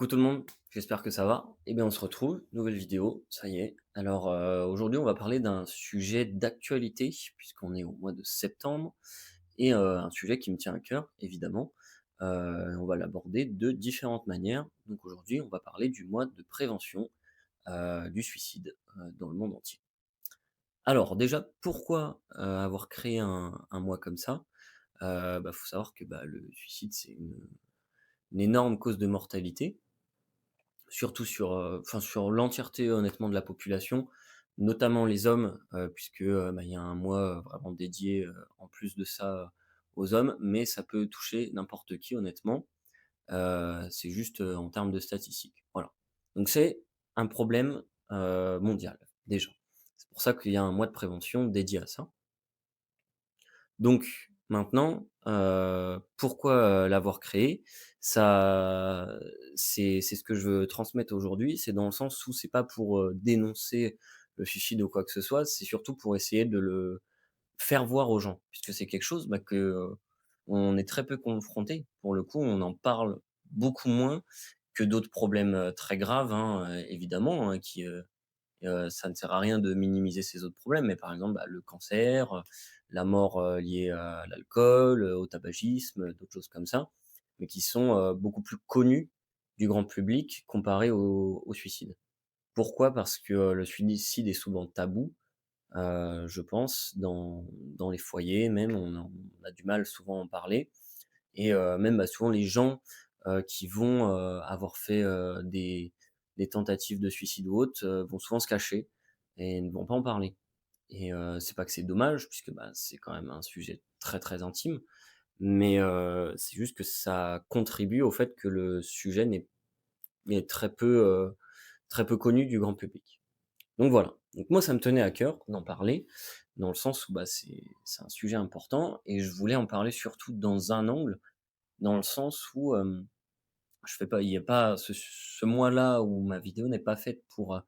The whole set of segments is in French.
Coucou tout le monde, j'espère que ça va. Eh bien, on se retrouve, nouvelle vidéo, ça y est. Alors, aujourd'hui, on va parler d'un sujet d'actualité, puisqu'on est au mois de septembre, et un sujet qui me tient à cœur, évidemment. On va l'aborder de différentes manières. Donc aujourd'hui, on va parler du mois de prévention du suicide dans le monde entier. Alors déjà, pourquoi avoir créé un mois comme ça? Faut savoir que le suicide, c'est une énorme cause de mortalité. Surtout sur, sur l'entièreté honnêtement de la population, notamment les hommes, puisque, il y a un mois, vraiment dédié, en plus de ça, aux hommes, mais ça peut toucher n'importe qui honnêtement. C'est juste, en termes de statistiques, voilà. Donc c'est un problème, mondial, déjà. C'est pour ça qu'il y a un mois de prévention dédié à ça. Donc maintenant, pourquoi, l'avoir créé? Ça c'est ce que je veux transmettre aujourd'hui, c'est dans le sens où c'est pas pour, dénoncer le suicide ou quoi que ce soit, c'est surtout pour essayer de le faire voir aux gens. Puisque c'est quelque chose, que, on est très peu confronté. Pour le coup, on en parle beaucoup moins que d'autres problèmes, très graves, hein, évidemment, hein, ça ne sert à rien de minimiser ces autres problèmes, mais par exemple, le cancer, la mort, liée à l'alcool, au tabagisme, d'autres choses comme ça, mais qui sont, beaucoup plus connus du grand public comparé au suicide. Pourquoi? Parce que, le suicide est souvent tabou, je pense dans les foyers même, on a du mal souvent à en parler et même, souvent les gens, qui vont, avoir fait, des tentatives de suicide ou autres, vont souvent se cacher et ne vont pas en parler et c'est pas que c'est dommage puisque, c'est quand même un sujet très, très intime, mais c'est juste que ça contribue au fait que le sujet est très peu connu du grand public. Donc voilà. Donc moi, ça me tenait à cœur d'en parler, dans le sens où, c'est un sujet important et je voulais en parler surtout dans un angle, dans le sens où, je fais pas il y a pas ce mois-là où ma vidéo n'est pas faite pour,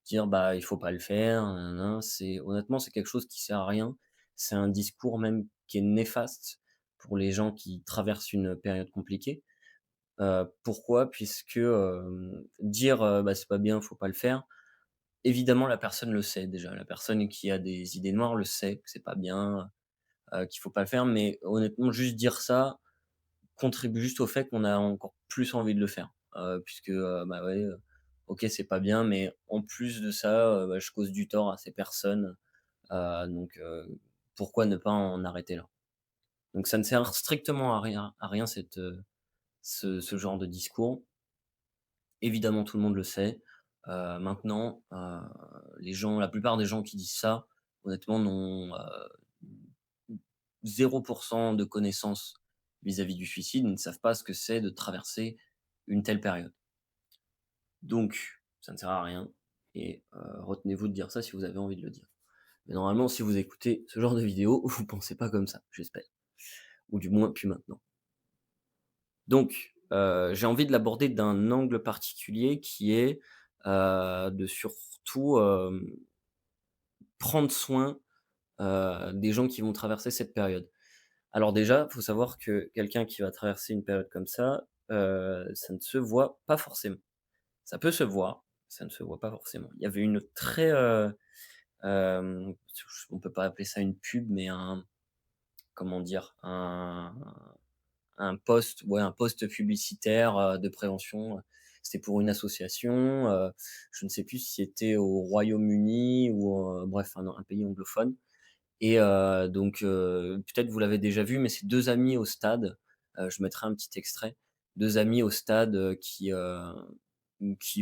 dire: «Il faut pas le faire, nin nin». C'est honnêtement, c'est quelque chose qui sert à rien. C'est un discours même qui est néfaste pour les gens qui traversent une période compliquée. Pourquoi? Puisque, dire, «C'est pas bien, faut pas le faire», évidemment la personne le sait déjà. La personne qui a des idées noires le sait que c'est pas bien, qu'il faut pas le faire, mais honnêtement juste dire ça contribue juste au fait qu'on a encore plus envie de le faire. Puisque, ouais, OK, c'est pas bien, mais en plus de ça, je cause du tort à ces personnes, donc pourquoi ne pas en arrêter là? Donc ça ne sert strictement à rien ce genre de discours. Évidemment, tout le monde le sait. Maintenant, la plupart des gens qui disent ça, honnêtement, n'ont, 0 de connaissances vis-à-vis du suicide, ils ne savent pas ce que c'est de traverser une telle période. Donc ça ne sert à rien et retenez-vous de dire ça si vous avez envie de le dire. Mais normalement, si vous écoutez ce genre de vidéo, vous pensez pas comme ça, j'espère. Ou du moins plus maintenant. Donc j'ai envie de l'aborder d'un angle particulier qui est, de surtout, prendre soin, des gens qui vont traverser cette période. Alors déjà, faut savoir que quelqu'un qui va traverser une période comme ça ne se voit pas forcément. Ça peut se voir, ça ne se voit pas forcément. Il y avait une très, on peut pas appeler ça une pub, mais comment dire? Un post, ouais, un post publicitaire, de prévention, c'était pour une association, je ne sais plus si c'était au Royaume-Uni ou, bref, un pays anglophone et peut-être vous l'avez déjà vu, mais c'est 2 amis au stade, je mettrai un petit extrait. 2 amis au stade, qui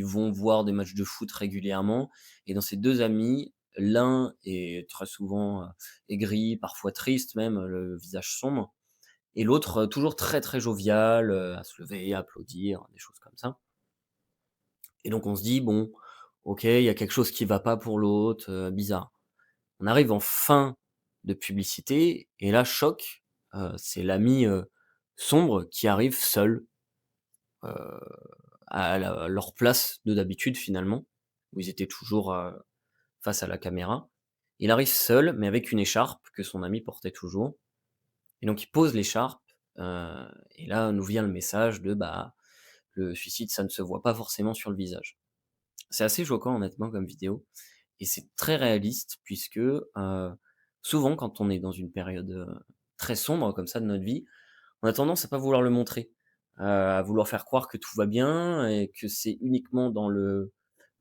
vont voir des matchs de foot régulièrement et dans ces 2 amis, l'un est très souvent, aigri, parfois triste même, le visage sombre et l'autre, toujours très, très jovial, à se lever, à applaudir, des choses comme ça et donc on se dit: «Bon, OK, il y a quelque chose qui va pas pour l'autre, bizarre». On arrive en fin de publicité et là, choc, c'est l'ami, sombre qui arrive seul, heu, à leur place de d'habitude finalement, où ils étaient toujours, face à la caméra. Il arrive seul, mais avec une écharpe que son ami portait toujours et donc il pose l'écharpe, et là nous vient le message de: Le suicide, ça ne se voit pas forcément sur le visage. C'est assez choquant honnêtement comme vidéo et c'est très réaliste puisque, souvent quand on est dans une période, très sombre comme ça de notre vie, on a tendance à pas vouloir le montrer, à vouloir faire croire que tout va bien et que c'est uniquement dans le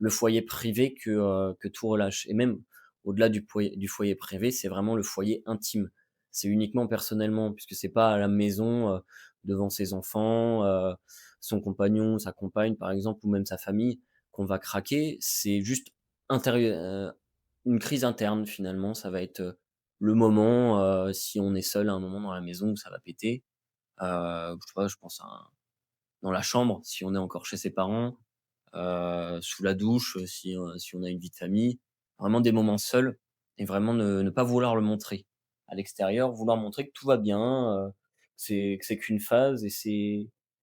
foyer privé que tout relâche et même au-delà du foyer privé, c'est vraiment le foyer intime. C'est uniquement personnellement puisque c'est pas à la maison, devant ses enfants, son compagnon, sa compagne par exemple ou même sa famille qu'on va craquer. C'est juste une crise interne finalement. Ça va être, le moment, si on est seul à un moment dans la maison où ça va péter. Je sais pas, je pense à un dans la chambre, si on est encore chez ses parents, sous la douche, si on a une vie de famille. Vraiment des moments seuls et vraiment ne pas vouloir le montrer. À l'extérieur, vouloir montrer que tout va bien, que c'est qu'une phase et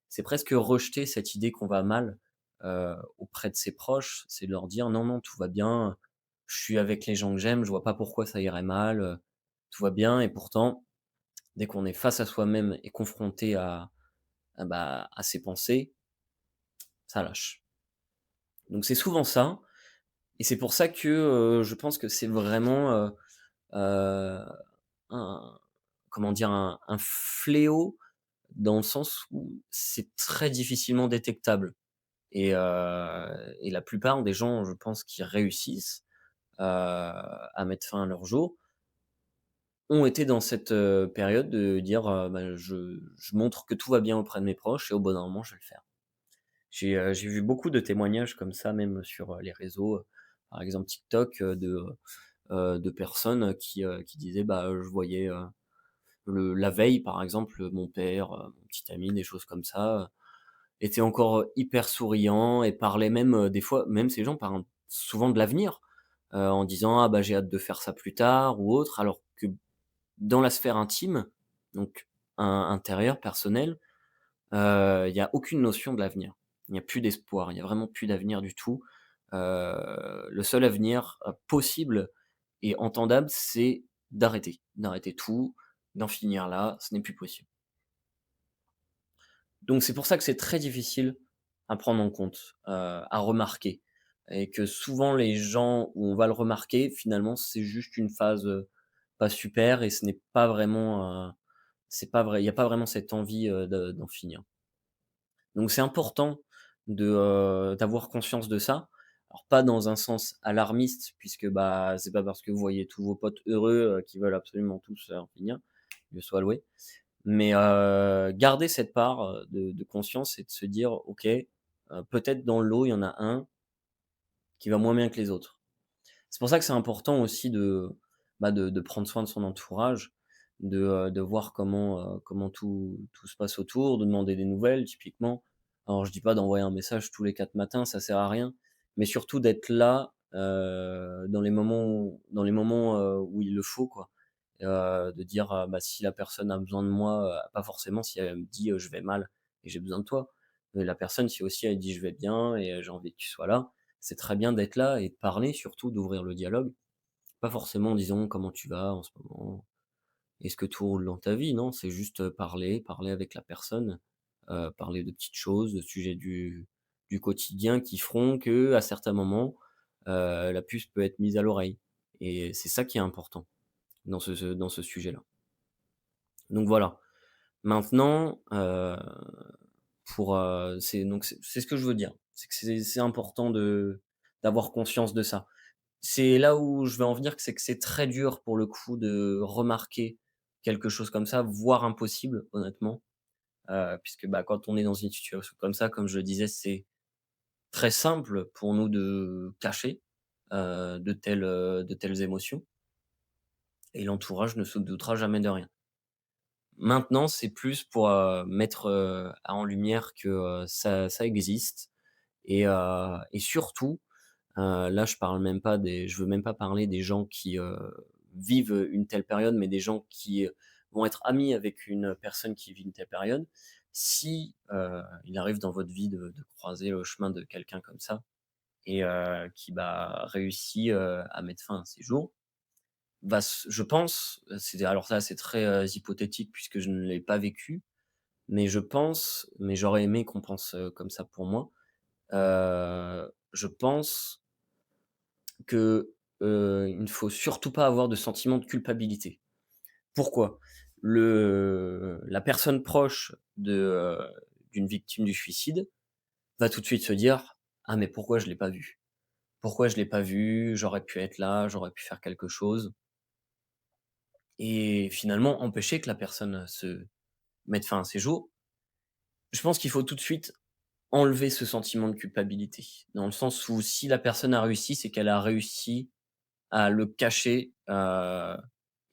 c'est presque rejeter cette idée qu'on va mal, auprès de ses proches. C'est de leur dire: «Non, non, tout va bien, je suis avec les gens que j'aime, je vois pas pourquoi ça irait mal, tout va bien» et pourtant, dès qu'on est face à soi-même et confronté à ses pensées, ça lâche. Donc c'est souvent ça et c'est pour ça que, je pense que c'est vraiment, heu, un comment dire? Un fléau dans le sens où c'est très difficilement détectable et la plupart des gens, je pense, qui réussissent, à mettre fin à leur jour, ont été dans cette, période de dire, bah, je montre que tout va bien auprès de mes proches et au bout d'un moment, je vais le faire. J'ai vu beaucoup de témoignages comme ça, même sur, les réseaux, par exemple TikTok, de personnes qui disaient: «Bah, je voyais, le la veille, par exemple, mon père, mon petit ami», des choses comme ça, était encore, hyper souriant et parlait même, des fois même ces gens parlent souvent de l'avenir, en disant: «Ah bah, j'ai hâte de faire ça plus tard» ou autre, alors que dans la sphère intime, donc intérieure, personnelle, il y a aucune notion de l'avenir. Il n'y a plus d'espoir, il y a vraiment plus d'avenir du tout. Le seul avenir, possible et entendable, c'est d'arrêter tout, d'en finir là, ce n'est plus possible. Donc c'est pour ça que c'est très difficile à prendre en compte, à remarquer et que souvent les gens où on va le remarquer, finalement, c'est juste une phase, pas super et ce n'est pas vraiment, c'est pas vrai, il y a pas vraiment cette envie, d'en finir. Donc c'est important d'avoir conscience de ça. Alors pas dans un sens alarmiste puisque, bah, c'est pas parce que vous voyez tous vos potes heureux, qui veulent absolument tous, en finir, Dieu soit loué. Mais, garder cette part, de conscience et de se dire: «OK, peut-être dans le lot, il y en a un qui va moins bien que les autres». C'est pour ça que c'est important aussi de prendre soin de son entourage, de voir comment tout se passe autour, de demander des nouvelles typiquement. Alors je dis pas d'envoyer un message tous les 4 matins, ça sert à rien, mais surtout d'être là, dans les moments, où il le faut quoi. De dire, bah, si la personne a besoin de moi, pas forcément si elle me dit, «Je vais mal et j'ai besoin de toi». Mais la personne si aussi elle dit: «Je vais bien et j'ai envie que tu sois là», c'est très bien d'être là et de parler surtout, d'ouvrir le dialogue. Pas forcément en disant: «Comment tu vas en ce moment? Est-ce que tout roule dans ta vie?» non, c'est juste, parler avec la personne, parler de petites choses, de sujets du quotidien qui feront que à certains moments, la puce peut être mise à l'oreille et c'est ça qui est important dans ce sujet-là. Donc voilà. Maintenant, c'est ce que je veux dire. C'est que c'est important d'avoir conscience de ça. C'est là où je veux en venir, c'est que c'est très dur pour le coup de remarquer quelque chose comme ça, voire impossible honnêtement, puisque, bah, quand on est dans une situation comme ça, comme je le disais, c'est très simple pour nous de cacher, de telles émotions et l'entourage ne se doutera jamais de rien. Maintenant, c'est plus pour, mettre, en lumière que, ça existe et surtout, là, je veux même pas parler des gens qui, vivent une telle période, mais des gens qui, vont être amis avec une personne qui vit une telle période. Si, il arrive dans votre vie de croiser le chemin de quelqu'un comme ça et qui, bah, réussit, à mettre fin à ses jours, je pense, c'est alors ça, c'est très, hypothétique puisque je ne l'ai pas vécu, Mais j'aurais aimé qu'on pense, comme ça pour moi. Je pense que, il ne faut surtout pas avoir de sentiment de culpabilité. Pourquoi? La personne proche d'une victime du suicide va tout de suite se dire: «Ah mais pourquoi je l'ai pas vu? Pourquoi je l'ai pas vu? J'aurais pu être là, j'aurais pu faire quelque chose», et finalement empêcher que la personne, se mette fin à ses jours. Je pense qu'il faut tout de suite enlever ce sentiment de culpabilité. Dans le sens où si la personne a réussi, c'est qu'elle a réussi à le cacher,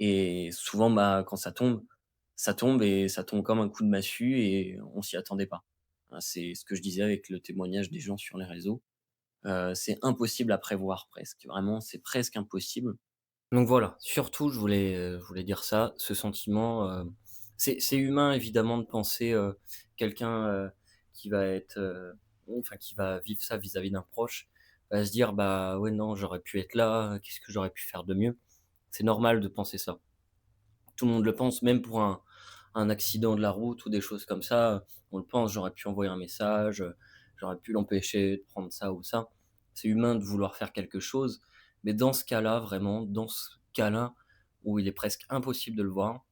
et souvent, bah, quand ça tombe et ça tombe comme un coup de massue et on s'y attendait pas. C'est ce que je disais avec le témoignage des gens sur les réseaux. C'est impossible à prévoir presque. Vraiment, c'est presque impossible. Donc voilà, surtout je voulais dire ça, ce sentiment, c'est humain évidemment de penser, quelqu'un, qui va être, enfin qui va vivre ça vis-à-vis d'un proche, va se dire: «Bah, ouais, non, j'aurais pu être là, qu'est-ce que j'aurais pu faire de mieux?» C'est normal de penser ça. Tout le monde le pense, même pour un accident de la route ou des choses comme ça, on le pense: «J'aurais pu envoyer un message, j'aurais pu l'empêcher de prendre ça ou ça». C'est humain de vouloir faire quelque chose, mais dans ce cas-là, vraiment, dans ce cas-là où il est presque impossible de le voir,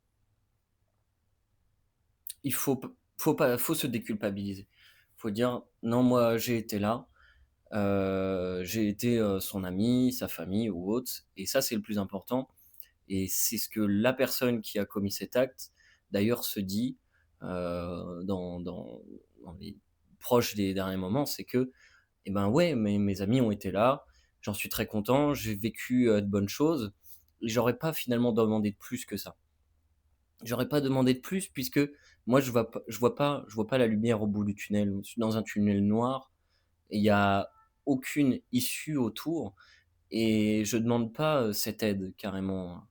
il faut se déculpabiliser. Faut dire: «Non, moi, j'ai été là, j'ai été, son ami, sa famille ou autre», et ça, c'est le plus important. Et c'est ce que la personne qui a commis cet acte, d'ailleurs, se dit, dans les proches des derniers moments, c'est que: «Eh ben, ouais, mes amis ont été là, j'en suis très content, j'ai vécu, de bonnes choses et j'aurais pas finalement demandé de plus que ça». J'aurais pas demandé de plus puisque moi je vois pas la lumière au bout du tunnel. Je suis dans un tunnel noir et il y a aucune issue autour et je demande pas, cette aide carrément,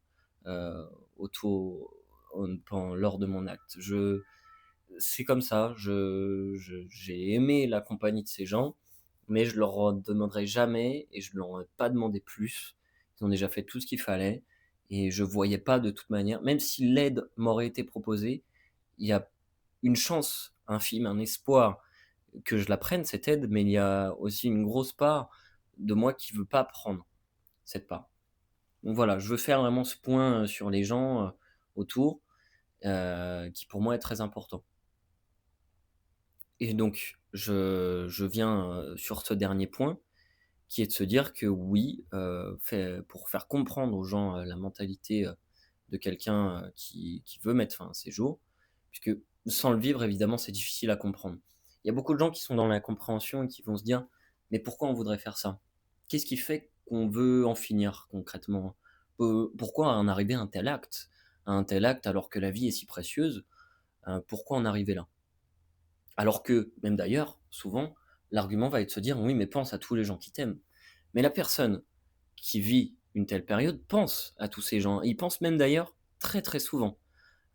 heu, autour lors de mon acte. C'est comme ça, j'ai aimé la compagnie de ces gens, mais je leur en demanderai jamais et je leur ai pas demandé plus. Ils ont déjà fait tout ce qu'il fallait et je voyais pas de toute manière, même si l'aide m'aurait été proposée, il y a une chance infime, un espoir que je la prenne cette aide, mais il y a aussi une grosse part de moi qui veut pas prendre cette part. Donc voilà, je veux faire vraiment ce point, sur les gens, autour, qui pour moi est très important. Et donc je viens, sur ce dernier point, qui est de se dire que oui, pour faire comprendre aux gens, la mentalité, de quelqu'un, qui veut mettre fin à ses jours, puisque sans le vivre, évidemment, c'est difficile à comprendre. Il y a beaucoup de gens qui sont dans l'incompréhension et qui vont se dire: «Mais pourquoi on voudrait faire ça? Qu'est-ce qui fait qu'on veut en finir concrètement? Pourquoi en arriver à un tel acte? À un tel acte alors que la vie est si précieuse, pourquoi en arriver là?» Alors que, même d'ailleurs, souvent, l'argument va être de se dire: «Oui, mais pense à tous les gens qui t'aiment». Mais la personne qui vit une telle période pense à tous ces gens. Il pense même d'ailleurs très, très souvent.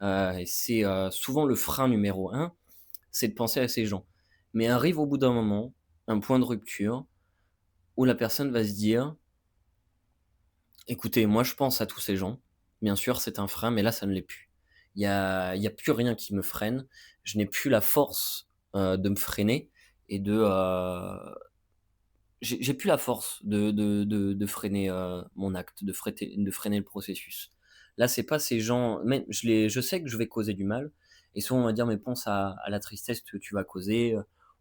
Et c'est, souvent le frein numéro un, c'est de penser à ces gens. Mais arrive au bout d'un moment, un point de rupture où la personne va se dire: «Écoutez, moi je pense à tous ces gens. Bien sûr, c'est un frein, mais là, ça ne l'est plus. Il y a plus rien qui me freine. Je n'ai plus la force, de me freiner et j'ai plus la force de freiner, mon acte, de freiner le processus. Là, c'est pas ces gens, même je sais que je vais causer du mal et souvent on va dire: «Mais pense à la tristesse que tu vas causer,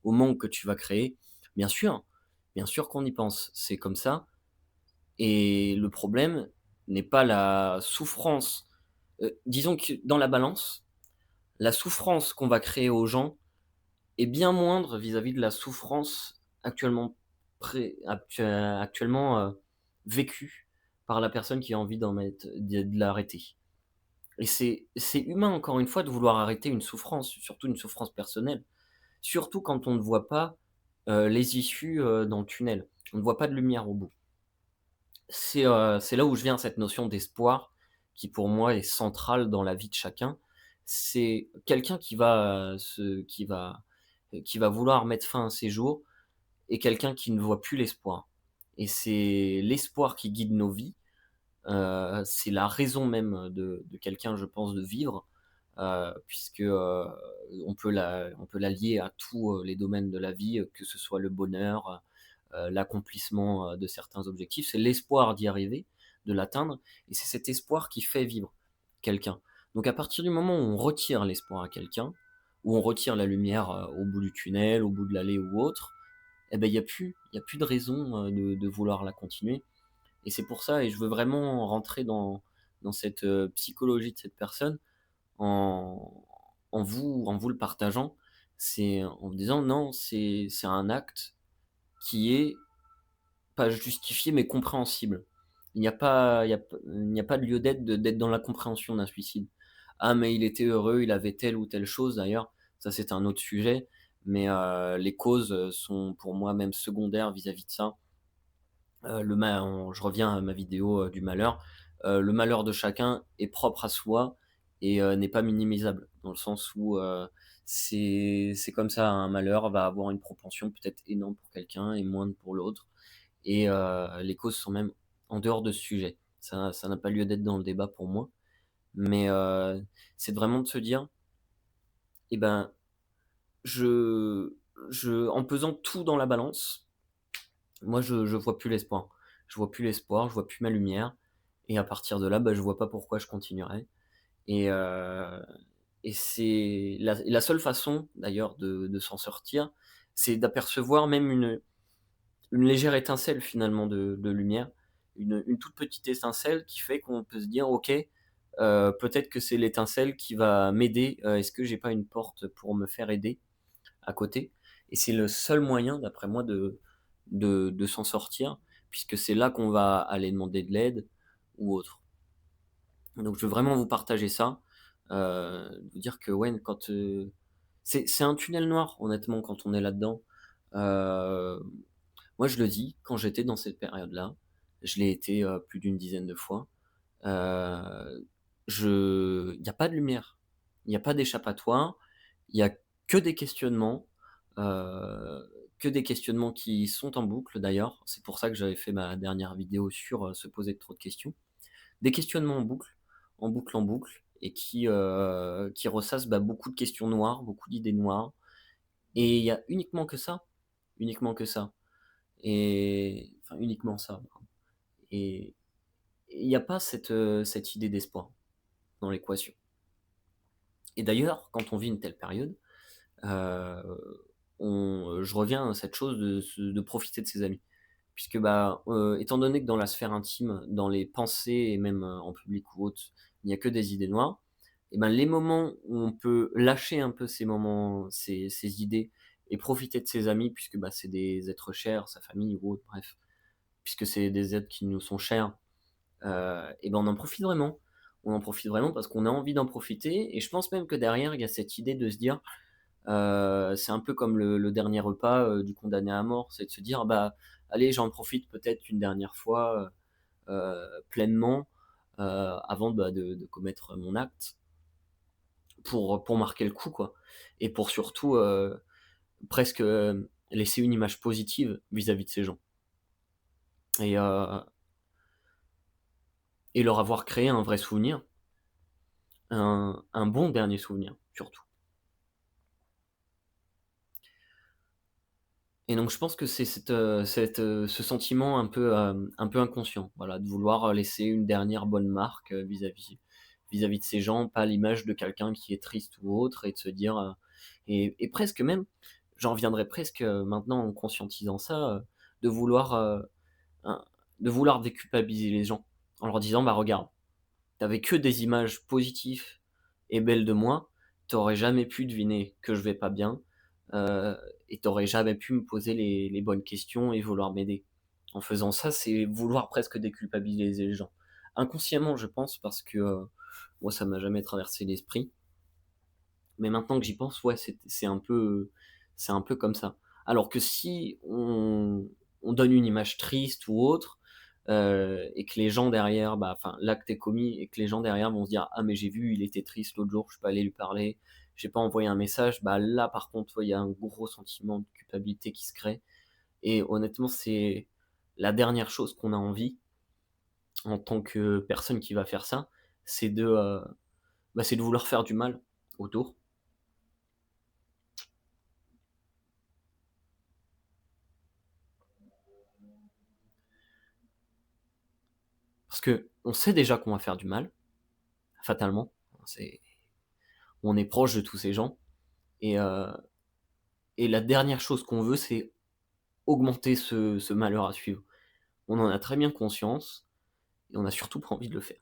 au manque que tu vas créer». Bien bien sûr qu'on y pense, c'est comme ça, et le problème n'est pas la souffrance. Disons que dans la balance, la souffrance qu'on va créer aux gens est bien moindre vis-à-vis de la souffrance actuellement, vécue par la personne qui a envie de l'arrêter. Et c'est humain encore une fois de vouloir arrêter une souffrance, surtout une souffrance personnelle, surtout quand on ne voit pas, les issues, dans le tunnel. On ne voit pas de lumière au bout. C'est là où je viens à cette notion d'espoir qui pour moi est centrale dans la vie de chacun. C'est quelqu'un qui va vouloir mettre fin à ses jours et quelqu'un qui ne voit plus l'espoir, et c'est l'espoir qui guide nos vies, c'est la raison même de quelqu'un, je pense, de vivre, puisque, on peut la lier à tous, les domaines de la vie, que ce soit le bonheur, l'accomplissement, de certains objectifs. C'est l'espoir d'y arriver, de l'atteindre et c'est cet espoir qui fait vivre quelqu'un. Donc à partir du moment où on retire l'espoir à quelqu'un, où on retire la lumière, au bout du tunnel, au bout de l'allée ou autre, et ben il y a plus de raison, de vouloir la continuer et c'est pour ça et je veux vraiment rentrer dans cette, psychologie de cette personne en en vous le partageant. C'est en vous disant: «Non, c'est un acte qui est pas justifié mais compréhensible». Il n'y a pas de lieu d'être dans la compréhension d'un suicide. «Ah mais il était heureux, il avait telle ou telle chose», d'ailleurs, ça c'est un autre sujet, mais les causes, sont pour moi même secondaires vis-à-vis de ça. Le ma on Je reviens à ma vidéo, du malheur. Le malheur de chacun est propre à soi et n'est pas minimisable. Dans le sens où, c'est comme ça, un malheur va avoir une propension peut-être énorme pour quelqu'un et moindre pour l'autre et les causes sont même en dehors de ce sujet. Ça n'a pas lieu d'être dans le débat pour moi, mais c'est vraiment de se dire: «Eh ben, je en pesant tout dans la balance, moi, je vois plus l'espoir. Je vois plus l'espoir, je vois plus ma lumière et à partir de là, bah, je vois pas pourquoi je continuerais et c'est la seule façon d'ailleurs de s'en sortir, c'est d'apercevoir même une légère étincelle finalement de lumière, une toute petite étincelle qui fait qu'on peut se dire: «OK, peut-être que c'est l'étincelle qui va m'aider, est-ce que j'ai pas une porte pour me faire aider à côté?» Et c'est le seul moyen d'après moi de s'en sortir, puisque c'est là qu'on va aller demander de l'aide ou autre. Donc je veux vraiment vous partager ça, vous dire que ouais, quand, c'est un tunnel noir honnêtement quand on est là-dedans. Heu, Moi je le dis, quand j'étais dans cette période-là, je l'ai été, plus d'une dizaine de fois, il y a pas de lumière, il y a pas d'échappatoire, il y a que des questionnements, que des questionnements qui sont en boucle d'ailleurs. C'est pour ça que j'avais fait ma dernière vidéo sur, se poser trop de questions. Des questionnements en boucle, en boucle, en boucle et qui ressassent, bah, beaucoup de questions noires, beaucoup d'idées noires et il y a uniquement que ça et enfin uniquement ça et il y a pas cette idée d'espoir dans l'équation et d'ailleurs, quand on vit une telle période, je reviens à cette chose de profiter de ses amis. Puisque, bah, étant donné que dans la sphère intime, dans les pensées et même, en public ou autre, il n'y a que des idées noires et ben, les moments où on peut lâcher un peu ces idées et profiter de ses amis puisque, bah, c'est des êtres chers, sa famille ou autre, bref, puisque c'est des êtres qui nous sont chers, et ben, on en profite vraiment. On en profite vraiment parce qu'on a envie d'en profiter et je pense même que derrière, il y a cette idée de se dire, c'est un peu comme le dernier repas, du condamné à mort, c'est de se dire: «Bah, allez, j'en profite peut-être une dernière fois, pleinement, avant, bah, de commettre mon acte», pour marquer le coup, quoi et pour surtout, presque, laisser une image positive vis-à-vis de ces gens et leur avoir créé un vrai souvenir, un bon dernier souvenir, surtout. Et donc je pense que c'est ce sentiment un peu inconscient, voilà, de vouloir, laisser une dernière bonne marque, vis-à-vis de ces gens, pas l'image de quelqu'un qui est triste ou autre et de se dire, et presque même, j'en reviendrais presque, maintenant en conscientisant ça, de vouloir, un de vouloir déculpabiliser les gens, en leur disant: «Bah regarde, tu que des images positives et belles de moi, tu aurais jamais pu deviner que je vais pas bien, heu et tu aurais jamais pu me poser les bonnes questions et vouloir m'aider. En faisant ça, c'est vouloir presque déculpabiliser les gens. Inconsciemment, je pense, parce que, moi, ça m'a jamais traversé l'esprit, mais maintenant que j'y pense, ouais, c'est un peu comme ça. Alors que si on donne une image triste ou autre, et que les gens derrière, bah, enfin, l'acte est commis et que les gens derrière vont se dire: «Ah mais j'ai vu, il était triste l'autre jour, je suis pas allé lui parler, j'ai pas envoyé un message», bah, là par contre, ouais, il y a un gros sentiment de culpabilité qui se crée et honnêtement, c'est la dernière chose qu'on a envie en tant que personne qui va faire ça, c'est bah, c'est de vouloir faire du mal autour. Parce qu'on sait déjà qu'on va faire du mal, fatalement. C'est On est proche de tous ces gens et heu et la dernière chose qu'on veut, c'est augmenter ce malheur à suivre. On en a très bien conscience et on a surtout pas envie de le faire.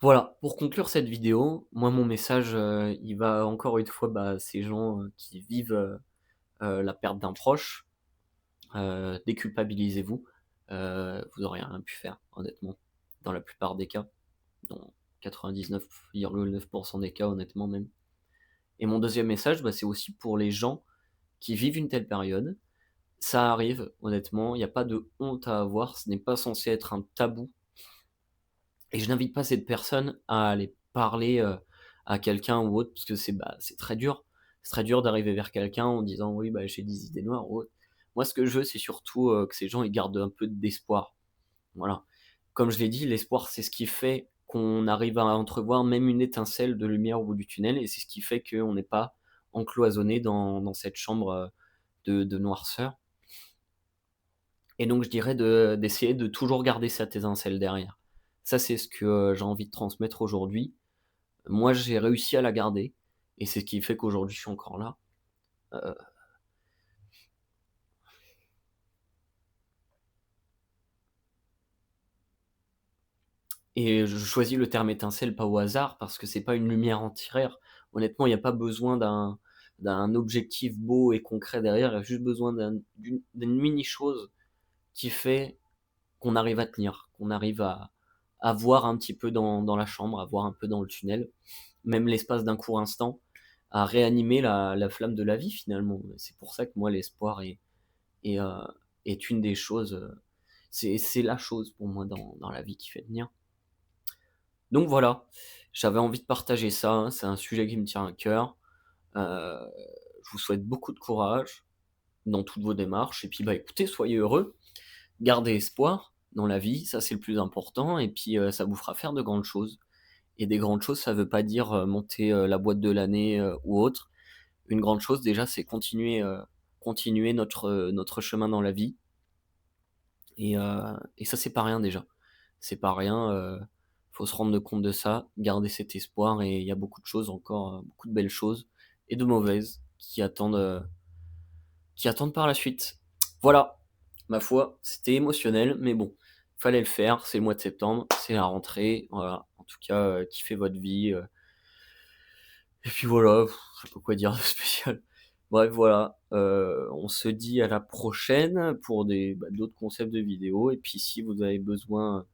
Voilà, pour conclure cette vidéo, moi mon message, il va encore une fois, bah, à ces gens, qui vivent, la perte d'un proche. Déculpabilisez-vous, vous aurez rien pu faire honnêtement, dans la plupart des cas, dans 99,9 des cas honnêtement même. Et mon deuxième message, bah, c'est aussi pour les gens qui vivent une telle période. Ça arrive honnêtement, il y a pas de honte à avoir, ce n'est pas censé être un tabou. Et je n'invite pas cette personne à aller parler, à quelqu'un ou autre parce que c'est très dur. C'est très dur d'arriver vers quelqu'un en disant: «Oui, bah, j'ai des idées noires» ou autre. Moi, ce que je veux, c'est surtout, que ces gens, ils gardent un peu d'espoir. Voilà. Comme je l'ai dit, l'espoir, c'est ce qui fait qu'on arrive à entrevoir même une étincelle de lumière au bout du tunnel et c'est ce qui fait qu'on n'est pas encloisonné dans cette chambre, de noirceur. Et donc je dirais d'essayer de toujours garder cette étincelle derrière. Ça, c'est ce que, j'ai envie de transmettre aujourd'hui. Moi, j'ai réussi à la garder et c'est ce qui fait qu'aujourd'hui je suis encore là. Heu et je choisis le terme étincelle pas au hasard parce que c'est pas une lumière entière. Honnêtement, il y a pas besoin d'un objectif beau et concret derrière, il y a juste besoin d'une mini chose qui fait qu'on arrive à tenir, qu'on arrive à voir un petit peu dans la chambre, à voir un peu dans le tunnel, même l'espace d'un court instant, à réanimer la flamme de la vie finalement. C'est pour ça que moi l'espoir est, heu, est une des choses, c'est la chose pour moi dans la vie qui fait tenir. Donc voilà, j'avais envie de partager ça, hein, c'est un sujet qui me tient à cœur. Heu, je vous souhaite beaucoup de courage dans toutes vos démarches et puis, bah, écoutez, soyez heureux, gardez espoir dans la vie, ça c'est le plus important et puis, ça vous fera faire de grandes choses et des grandes choses, ça veut pas dire, monter, la boîte de l'année, ou autre. Une grande chose déjà, c'est continuer notre chemin dans la vie et ça, c'est pas rien déjà. C'est pas rien, faut se rendre compte de ça, garder cet espoir et il y a beaucoup de choses encore, beaucoup de belles choses et de mauvaises qui attendent par la suite. Voilà, ma foi, c'était émotionnel, mais bon, fallait le faire, c'est le mois de septembre, c'est la rentrée, voilà. En tout cas, kiffez votre vie, et puis voilà, je sais pas quoi dire de spécial. Bref, voilà, on se dit à la prochaine pour d'autres concepts de vidéos et puis si vous avez besoin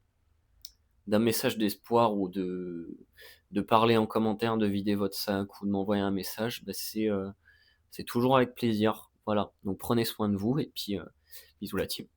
d'un message d'espoir ou de parler en commentaire, de vider votre sac ou de m'envoyer un message, bah, c'est toujours avec plaisir. Voilà, donc prenez soin de vous et puis, bisous la team.